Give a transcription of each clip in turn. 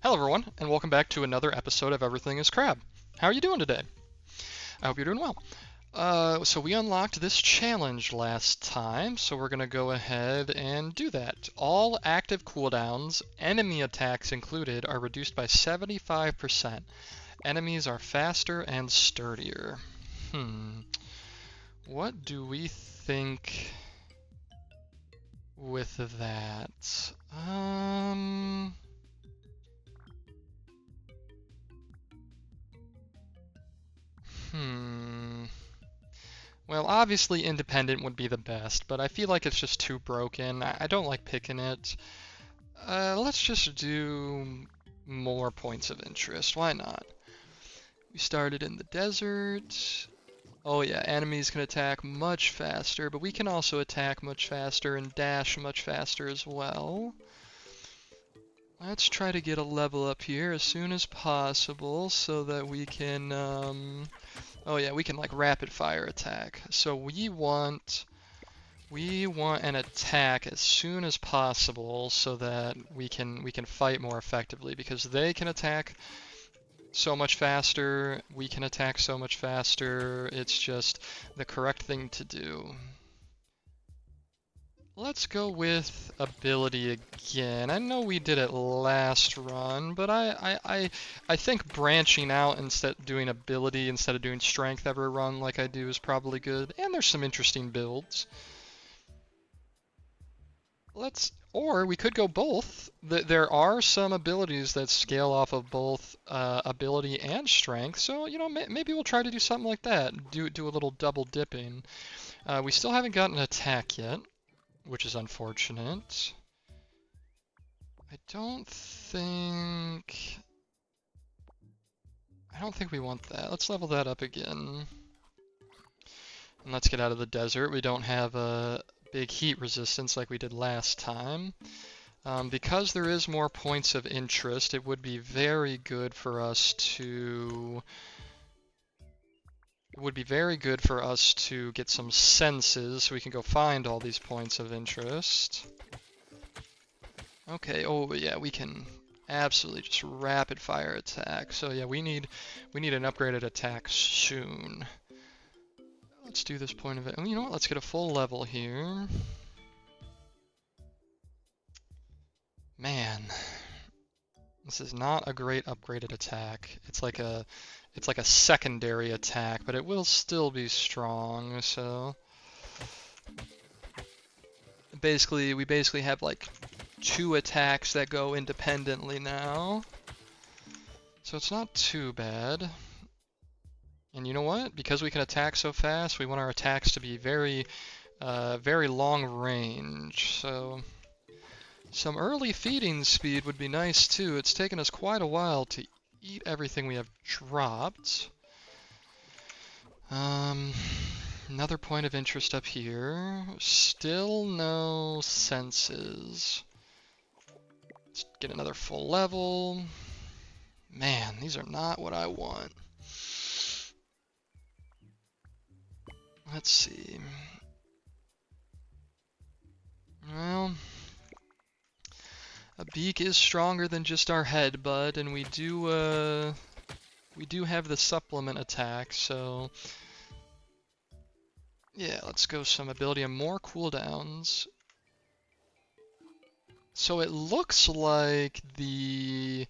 Hello everyone, and welcome back to another episode of Everything is Crab. How are you doing today? I hope you're doing well. So we unlocked this challenge last time, so we're going to go ahead and do that. All active cooldowns, enemy attacks included, are reduced by 75%. Enemies are faster and sturdier. What do we think with that? Well, obviously independent would be the best, but I feel like it's just too broken. I don't like picking it. Let's just do more points of interest. Why not? We started in the desert. Oh yeah, enemies can attack much faster, but we can also attack much faster and dash much faster as well. Let's try to get a level up here as soon as possible so that we can, oh yeah, we can like rapid fire attack. So we want an attack as soon as possible so that we can fight more effectively, because they can attack so much faster, we can attack so much faster. It's just the correct thing to do. Let's go with ability again. I know we did it last run, but I think branching out instead doing ability instead of doing strength every run like I do is probably good. And there's some interesting builds. Or we could go both. There are some abilities that scale off of both ability and strength, so you know maybe we'll try to do something like that. Do a little double dipping. We still haven't gotten an attack yet, which is unfortunate. I don't think we want that. Let's level that up again. And let's get out of the desert. We don't have a big heat resistance like we did last time. Because there is more points of interest, it would be very good for us to get some senses so we can go find all these points of interest. Okay, oh yeah, we can absolutely just rapid fire attack. So yeah, we need an upgraded attack soon. Let's do this point of it. You know what? Let's get a full level here. Man, this is not a great upgraded attack. It's like a secondary attack, but it will still be strong. So we basically have like 2 attacks that go independently now. So it's not too bad. And you know what? Because we can attack so fast, we want our attacks to be very long range. So some early feeding speed would be nice too. It's taken us quite a while to eat everything we have dropped. Another point of interest up here. Still no senses. Let's get another full level. Man, these are not what I want. Let's see. Well, a beak is stronger than just our headbutt, and we do have the supplement attack, so yeah, let's go some ability and more cooldowns. So it looks like the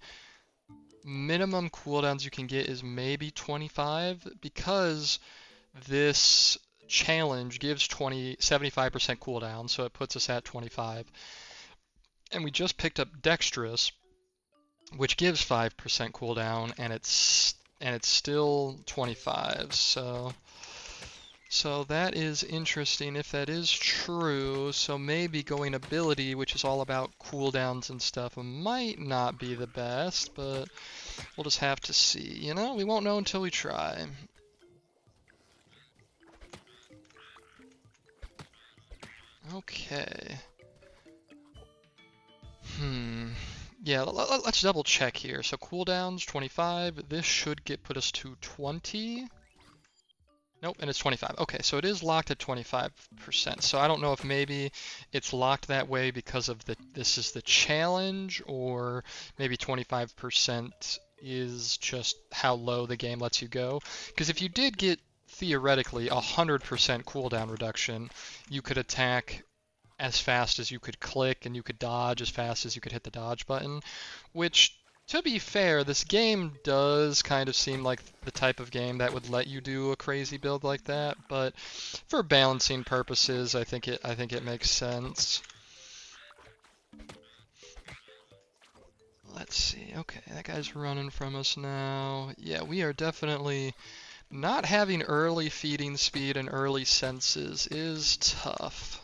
minimum cooldowns you can get is maybe 25, because this challenge gives 75% cooldown, so it puts us at 25. And we just picked up Dexterous, which gives 5% cooldown, and it's still 25. So that is interesting if that is true. So maybe going ability, which is all about cooldowns and stuff, might not be the best, but we'll just have to see. You know, we won't know until we try. Okay. Yeah, let's double check here. So cooldowns 25. This should put us to 20. Nope, and it's 25. Okay, so it is locked at 25%. So I don't know if maybe it's locked that way because of this is the challenge, or maybe 25% is just how low the game lets you go. Because if you did get theoretically 100% cooldown reduction, you could attack as fast as you could click, and you could dodge as fast as you could hit the dodge button, which, to be fair, this game does kind of seem like the type of game that would let you do a crazy build like that, but for balancing purposes, I think it makes sense. Let's see. Okay, that guy's running from us now. Yeah, we are definitely not having early feeding speed and early senses is tough.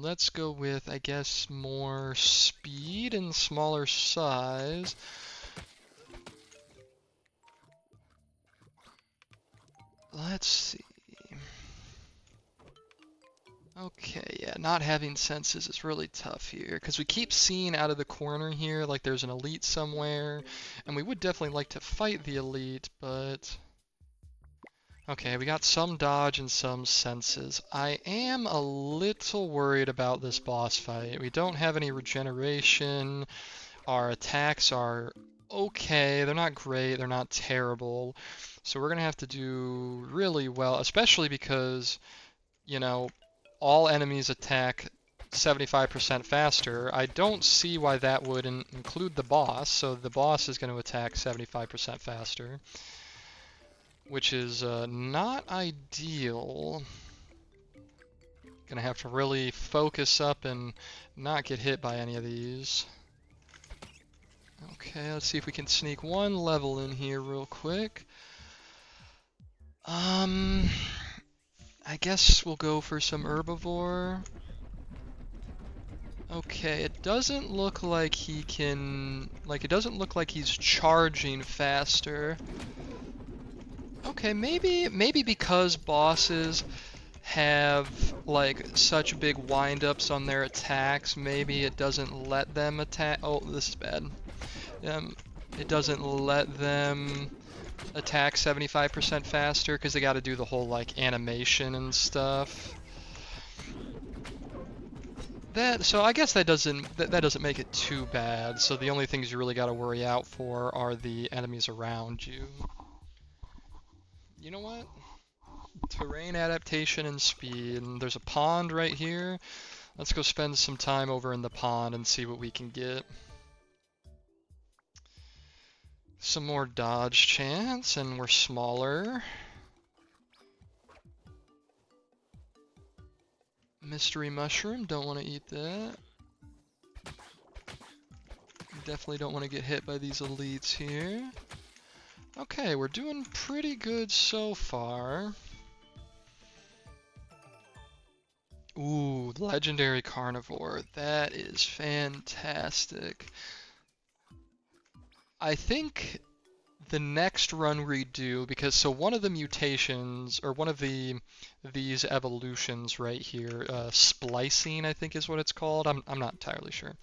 Let's go with, I guess, more speed and smaller size. Let's see. Okay, yeah, not having senses is really tough here, because we keep seeing out of the corner here like there's an elite somewhere, and we would definitely like to fight the elite, but... Okay, we got some dodge and some senses. I am a little worried about this boss fight. We don't have any regeneration. Our attacks are okay. They're not great. They're not terrible. So we're going to have to do really well, especially because, you know, all enemies attack 75% faster. I don't see why that would include the boss. So the boss is going to attack 75% faster, which is not ideal. Gonna have to really focus up and not get hit by any of these. Okay, let's see if we can sneak one level in here real quick. I guess we'll go for some herbivore. Okay, it doesn't look like he can... it doesn't look like he's charging faster. Okay, maybe because bosses have such big wind-ups on their attacks, maybe it doesn't let them attack. Oh, this is bad. It doesn't let them attack 75% faster because they got to do the whole animation and stuff. So I guess that doesn't make it too bad. So the only things you really got to worry out for are the enemies around you. You know what? Terrain adaptation and speed. And there's a pond right here. Let's go spend some time over in the pond and see what we can get. Some more dodge chance, and we're smaller. Mystery mushroom, don't want to eat that. Definitely don't want to get hit by these elites here. Okay, we're doing pretty good so far. Ooh, legendary carnivore. That is fantastic. I think the next run we do, because one of the mutations, or one of these evolutions right here, splicing I think is what it's called. I'm not entirely sure.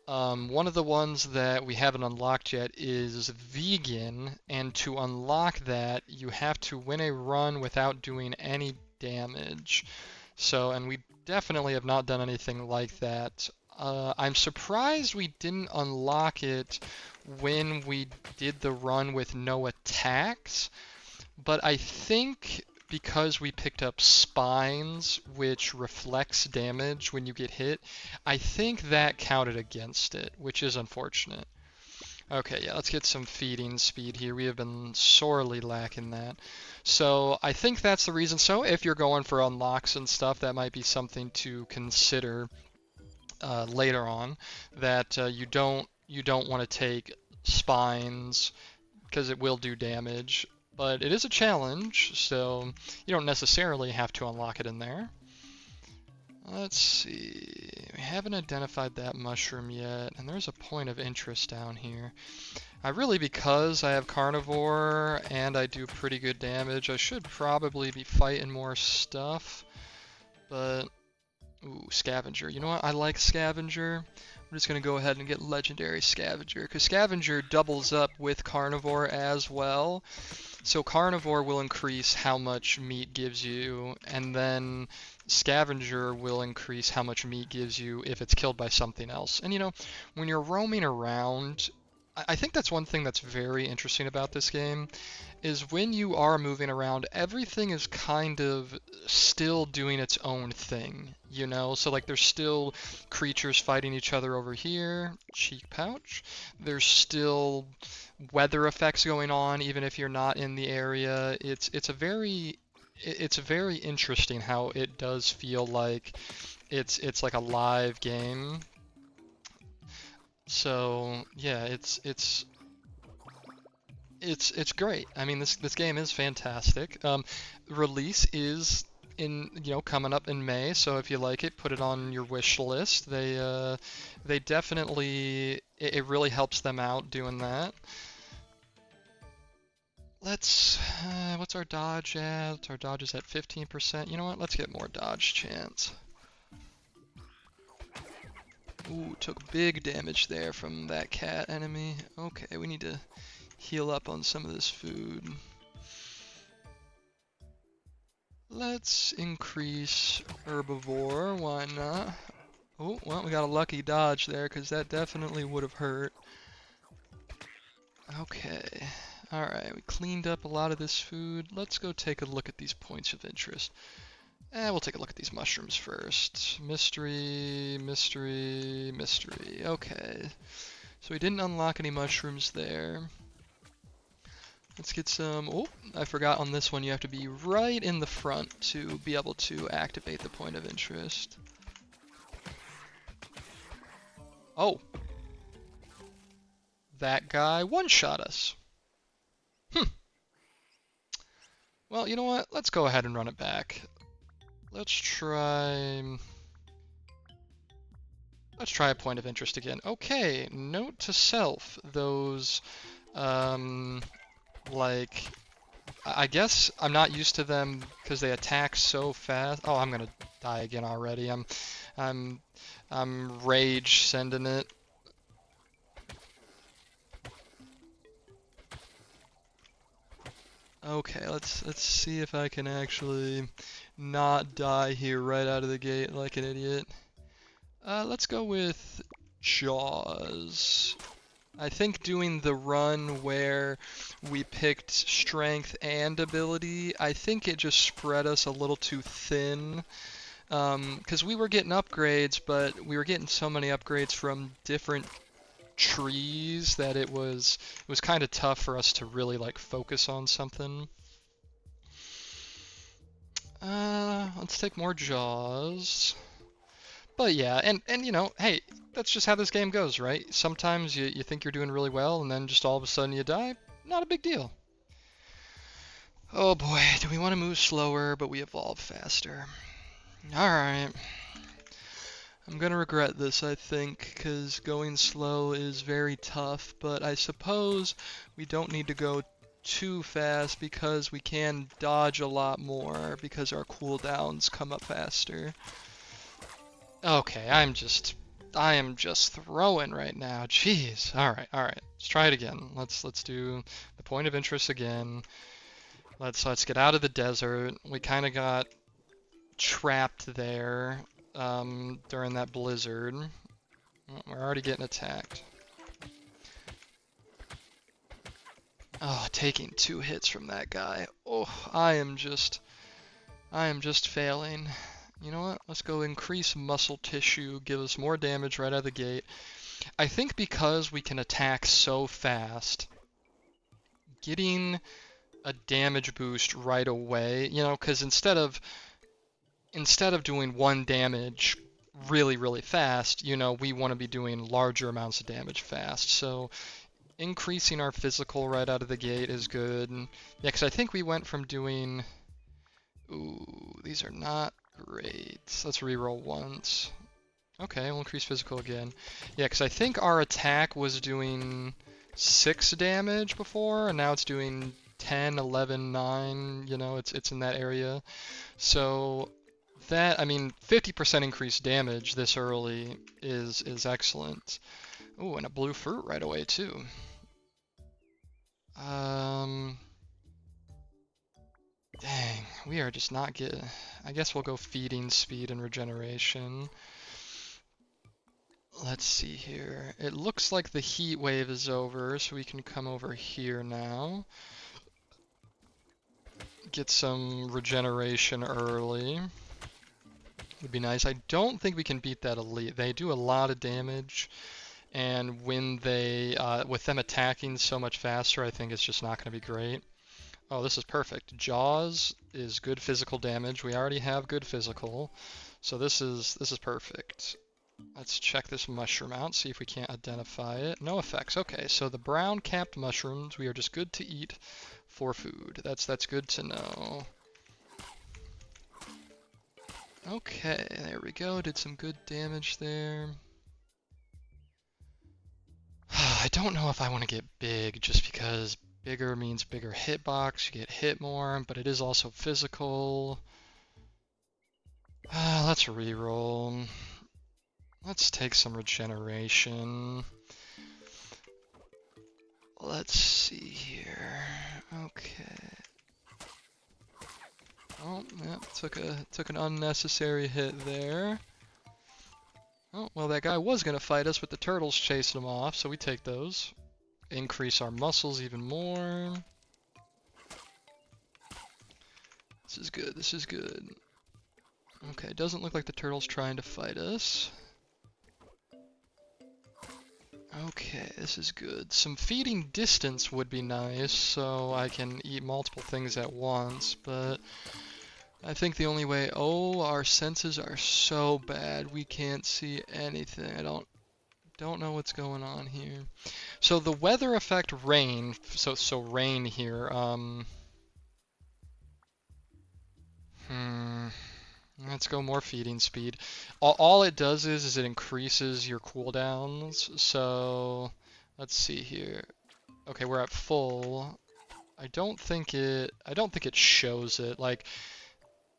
One of the ones that we haven't unlocked yet is vegan, and to unlock that, you have to win a run without doing any damage. So, and we definitely have not done anything like that. I'm surprised we didn't unlock it when we did the run with no attacks, but I think because we picked up spines, which reflects damage when you get hit, I think that counted against it, which is unfortunate. Okay, yeah, let's get some feeding speed here. We have been sorely lacking that. So I think that's the reason. So if you're going for unlocks and stuff, that might be something to consider later on, that you don't want to take spines because it will do damage. But it is a challenge, so you don't necessarily have to unlock it in there. Let's see, we haven't identified that mushroom yet, and there's a point of interest down here. Because I have carnivore and I do pretty good damage, I should probably be fighting more stuff, but... Ooh, scavenger. You know what? I like scavenger. I'm just going to go ahead and get Legendary Scavenger, because Scavenger doubles up with Carnivore as well. So Carnivore will increase how much meat gives you, and then Scavenger will increase how much meat gives you if it's killed by something else. And you know, when you're roaming around, I think that's one thing that's very interesting about this game, is when you are moving around, everything is kind of still doing its own thing, you know? So like there's still creatures fighting each other over here, cheek pouch. There's still weather effects going on even if you're not in the area. It's very interesting how it does feel like it's like a live game. So yeah, it's great. I mean, this game is fantastic. Release is coming up in May, so if you like it, put it on your wish list. They definitely it really helps them out doing that. Let's what's our dodge at? Our dodge is at 15%. You know what? Let's get more dodge chance. Ooh, took big damage there from that cat enemy. Okay, we need to heal up on some of this food. Let's increase herbivore, why not? Oh, well, we got a lucky dodge there, because that definitely would have hurt. Okay, alright, we cleaned up a lot of this food. Let's go take a look at these points of interest. We'll take a look at these mushrooms first. Mystery, mystery, mystery. Okay, so we didn't unlock any mushrooms there. Let's get some. Oh, I forgot on this one you have to be right in the front to be able to activate the point of interest. Oh. That guy one-shot us. Well, you know what? Let's go ahead and run it back. Let's try a point of interest again. Okay, note to self. Those, like, I guess I'm not used to them because they attack so fast. Oh, I'm gonna die again already. I'm rage sending it. Okay, let's see if I can actually not die here right out of the gate like an idiot. Let's go with Jaws. I think doing the run where we picked strength and ability, I think it just spread us a little too thin. Because we were getting upgrades, but we were getting so many upgrades from different trees that it was kind of tough for us to really like focus on something. Let's take more Jaws. But yeah, and you know, hey, that's just how this game goes, right? Sometimes you think you're doing really well, and then just all of a sudden you die. Not a big deal. Oh boy, do we want to move slower, but we evolve faster. Alright. I'm gonna regret this, I think, because going slow is very tough, but I suppose we don't need to go too fast because we can dodge a lot more because our cooldowns come up faster. Okay, I am just throwing right now. Jeez. All right. Let's try it again. Let's do the point of interest again. Let's get out of the desert. We kind of got trapped there during that blizzard. We're already getting attacked. Oh, taking 2 hits from that guy. Oh, I am just failing. You know what? Let's go increase muscle tissue, give us more damage right out of the gate. I think because we can attack so fast, getting a damage boost right away, you know, because instead of doing 1 damage really, really fast, you know, we want to be doing larger amounts of damage fast. So increasing our physical right out of the gate is good. Yeah, because I think we went from doing... Ooh, these are not great. Let's reroll once. Okay, we'll increase physical again. Yeah, because I think our attack was doing 6 damage before, and now it's doing 10, 11, 9. You know, it's in that area. So that, I mean, 50% increased damage this early is excellent. Ooh, and a blue fruit right away too. Dang, we are just not getting... I guess we'll go feeding, speed, and regeneration. Let's see here. It looks like the heat wave is over, so we can come over here now. Get some regeneration early. Would be nice. I don't think we can beat that elite. They do a lot of damage, and when they, with them attacking so much faster, I think it's just not going to be great. Oh, this is perfect. Jaws is good physical damage. We already have good physical, so this is perfect. Let's check this mushroom out, see if we can't identify it. No effects. Okay, so the brown capped mushrooms, we are just good to eat for food. That's good to know. Okay, there we go. Did some good damage there. I don't know if I want to get big, just because bigger means bigger hitbox, you get hit more, but it is also physical. Let's reroll. Let's take some regeneration. Let's see here. Okay. Oh, yeah, took an unnecessary hit there. Oh, well, that guy was gonna fight us with the turtles chasing him off, so we take those. Increase our muscles even more. This is good, this is good. Okay, doesn't look like the turtle's trying to fight us. Okay, this is good. Some feeding distance would be nice, so I can eat multiple things at once, but I think the only way... Oh, our senses are so bad, we can't see anything. I don't know what's going on here. So the weather effect rain, so rain here, let's go more feeding speed. All it does is it increases your cooldowns, so let's see here. Okay, we're at full. I don't think it shows it, like,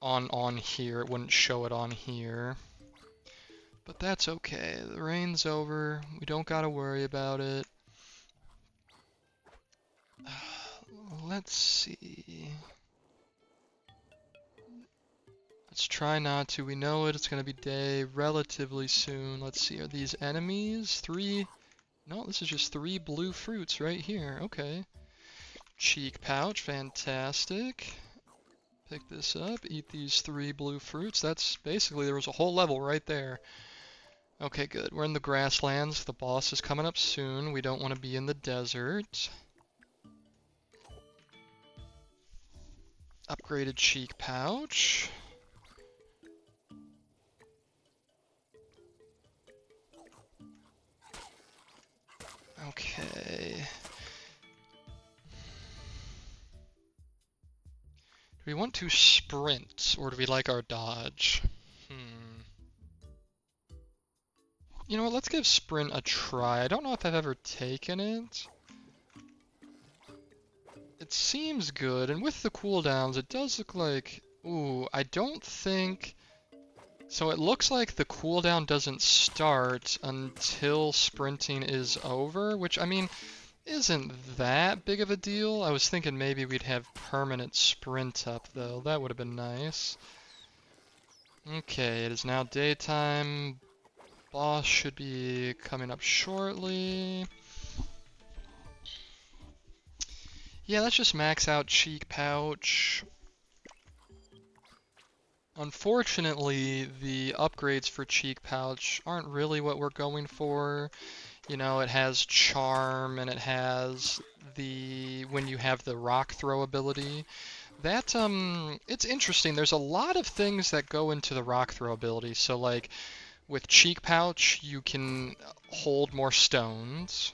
on here. It wouldn't show it on here. But that's okay. The rain's over. We don't gotta worry about it. Let's see. Let's try not to. We know it's gonna be day relatively soon. Let's see. Are these enemies? 3? No, this is just 3 blue fruits right here. Okay. Cheek pouch. Fantastic. Pick this up. Eat these 3 blue fruits. That's basically, there was a whole level right there. Okay, good. We're in the grasslands. The boss is coming up soon. We don't want to be in the desert. Upgraded cheek pouch. Okay. Do we want to sprint, or do we like our dodge? You know what, let's give sprint a try. I don't know if I've ever taken it. It seems good, and with the cooldowns, it does look like... Ooh, I don't think... So it looks like the cooldown doesn't start until sprinting is over, which, I mean, isn't that big of a deal. I was thinking maybe we'd have permanent sprint up, though. That would have been nice. Okay, it is now daytime. Boss should be coming up shortly. Yeah, let's just max out cheek pouch. Unfortunately, the upgrades for cheek pouch aren't really what we're going for. You know, it has charm and it has the, when you have the rock throw ability. That, it's interesting. There's a lot of things that go into the rock throw ability. So, like, with cheek pouch, you can hold more stones.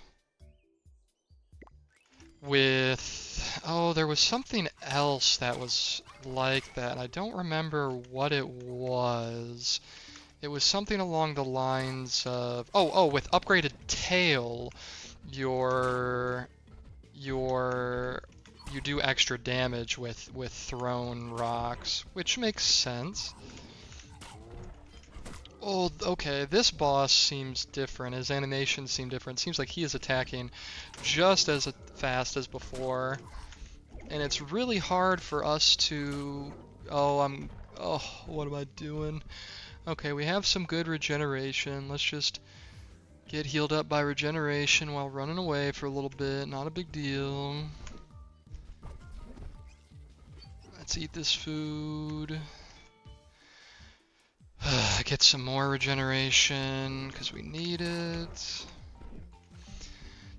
With, oh, there was something else that was like that. I don't remember what it was. It was something along the lines of, with upgraded tail, you do extra damage with thrown rocks, which makes sense. Oh, okay, this boss seems different. His animations seem different. Seems like he is attacking just as fast as before. And it's really hard for us to... Oh, what am I doing? Okay, we have some good regeneration. Let's just get healed up by regeneration while running away for a little bit. Not a big deal. Let's eat this food. Get some more regeneration, because we need it.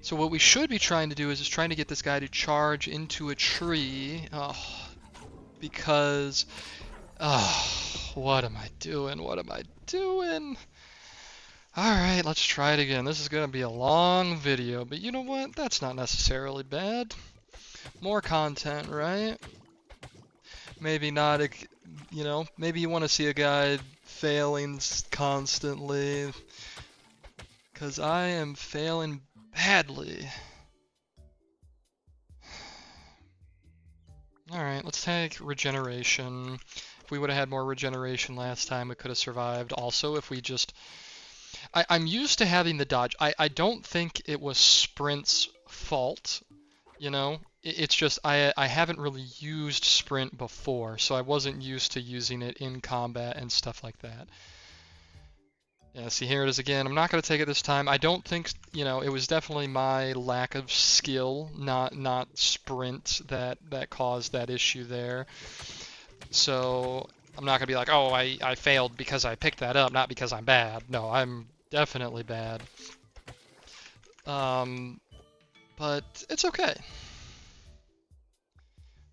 So what we should be trying to do is just trying to get this guy to charge into a tree. Oh, because... Oh, what am I doing? What am I doing? Alright, let's try it again. This is going to be a long video, but you know what? That's not necessarily bad. More content, right? Maybe not, you know, maybe you want to see a guy failing constantly. Because I am failing badly. Alright, let's take regeneration. If we would have had more regeneration last time, we could have survived. Also, if we just... I'm used to having the dodge. I don't think it was Sprint's fault, you know? It's just I haven't really used Sprint before, so I wasn't used to using it in combat and stuff like that. Yeah, see, here it is again. I'm not going to take it this time. I don't think, you know, it was definitely my lack of skill, not Sprint that caused that issue there. So I'm not going to be like, oh, I failed because I picked that up, not because I'm bad. No, I'm definitely bad. But it's okay.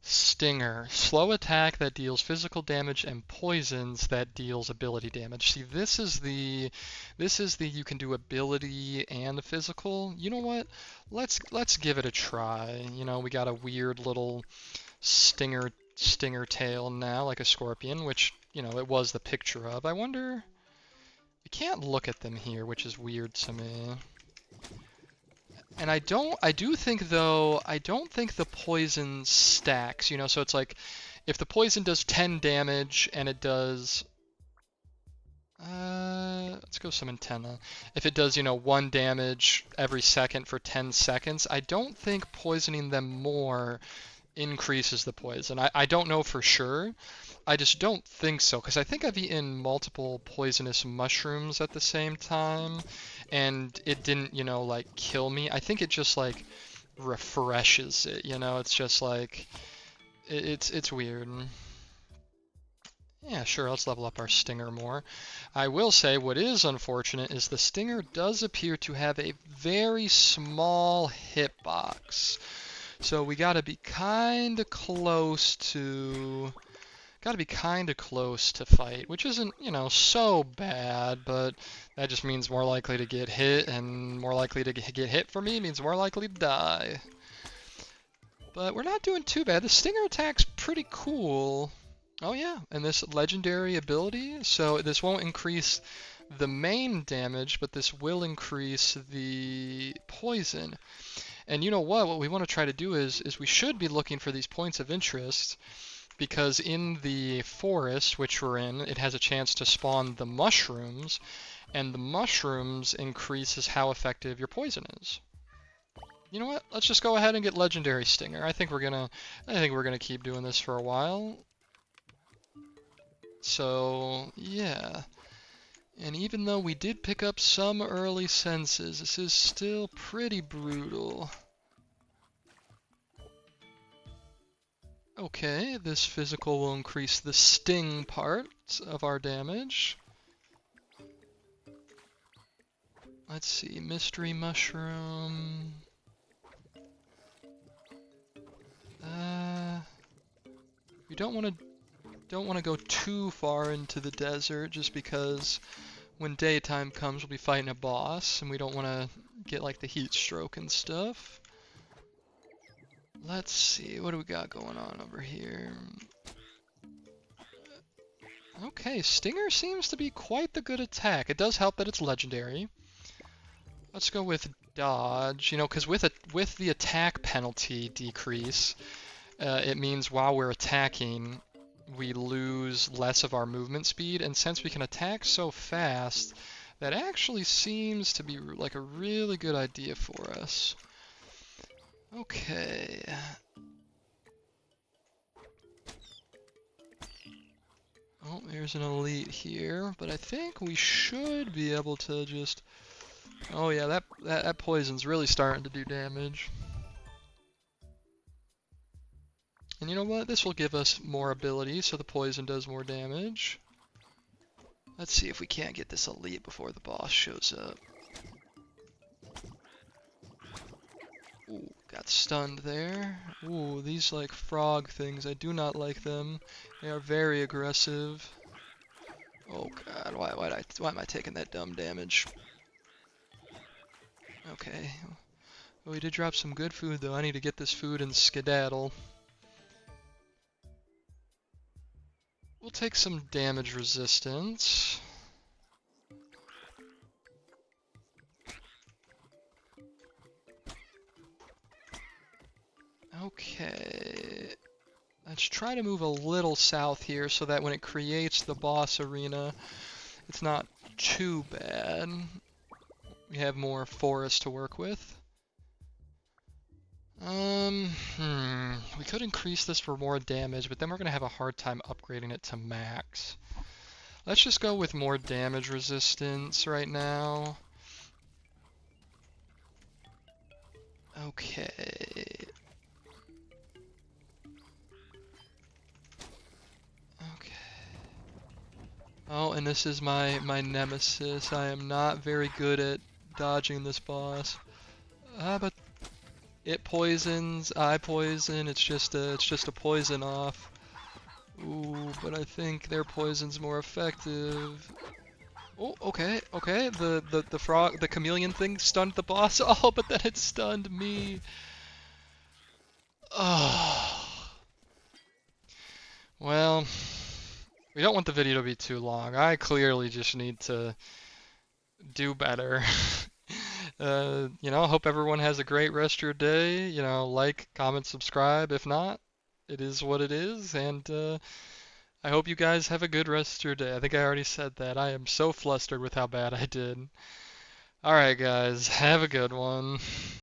Stinger. Slow attack that deals physical damage and poisons that deals ability damage. See, this is the you can do ability and physical. You know what? Let's give it a try. You know, we got a weird little stinger tail now, like a scorpion, which, you know, it was the picture of. I wonder... You can't look at them here, which is weird to me. And I do think, though, I don't think the poison stacks, you know, so it's like, if the poison does 10 damage and it does, let's go some antenna. If it does, you know, 1 damage every second for 10 seconds, I don't think poisoning them more increases the poison. I don't know for sure. I just don't think so, because I think I've eaten multiple poisonous mushrooms at the same time, and it didn't, you know, like, kill me. I think it just, like, refreshes it, you know? It's just, like, it's weird. Yeah, sure, let's level up our Stinger more. I will say what is unfortunate is the Stinger does appear to have a very small hitbox. So we gotta be kinda close to... fight, which isn't, you know, so bad, but that just means more likely to get hit, and more likely to get hit for me means more likely to die. But we're not doing too bad. The Stinger attack's pretty cool. Oh yeah, and this legendary ability, so this won't increase the main damage, but this will increase the poison. And you know what we want to try to do is we should be looking for these points of interest, because in the forest, which we're in, it has a chance to spawn the mushrooms, and the mushrooms increases how effective your poison is. You know what? Let's just go ahead and get Legendary Stinger. I think we're gonna keep doing this for a while. So, yeah. And even though we did pick up some early senses, this is still pretty brutal. Okay, this physical will increase the sting part of our damage. Let's see, mystery mushroom. We don't want to go too far into the desert, just because when daytime comes we'll be fighting a boss and we don't want to get like the heat stroke and stuff. Let's see, what do we got going on over here? Okay, Stinger seems to be quite the good attack. It does help that it's legendary. Let's go with dodge, you know, because with the attack penalty decrease, it means while we're attacking, we lose less of our movement speed, and since we can attack so fast, that actually seems to be like a really good idea for us. Okay. Oh, there's an elite here, but I think we should be able to just... Oh yeah, that poison's really starting to do damage. And you know what? This will give us more ability, so the poison does more damage. Let's see if we can't get this elite before the boss shows up. Ooh, got stunned there. Ooh, these like frog things, I do not like them. They are very aggressive. Oh god, why am I taking that dumb damage? Okay. Well, we did drop some good food though. I need to get this food and skedaddle. We'll take some damage resistance. Okay. Let's try to move a little south here so that when it creates the boss arena, it's not too bad. We have more forest to work with. We could increase this for more damage, but then we're going to have a hard time upgrading it to max. Let's just go with more damage resistance right now. Okay. Oh, and this is my nemesis. I am not very good at dodging this boss. But it poisons, I poison. It's just a poison off. Ooh, but I think their poison's more effective. Oh, okay. The frog, the chameleon thing stunned the boss. Oh, but then it stunned me. Oh. Well, we don't want the video to be too long. I clearly just need to do better. Hope everyone has a great rest of your day. Like, comment, subscribe. If not, it is what it is. And I hope you guys have a good rest of your day. I think I already said that. I am so flustered with how bad I did. Alright, guys. Have a good one.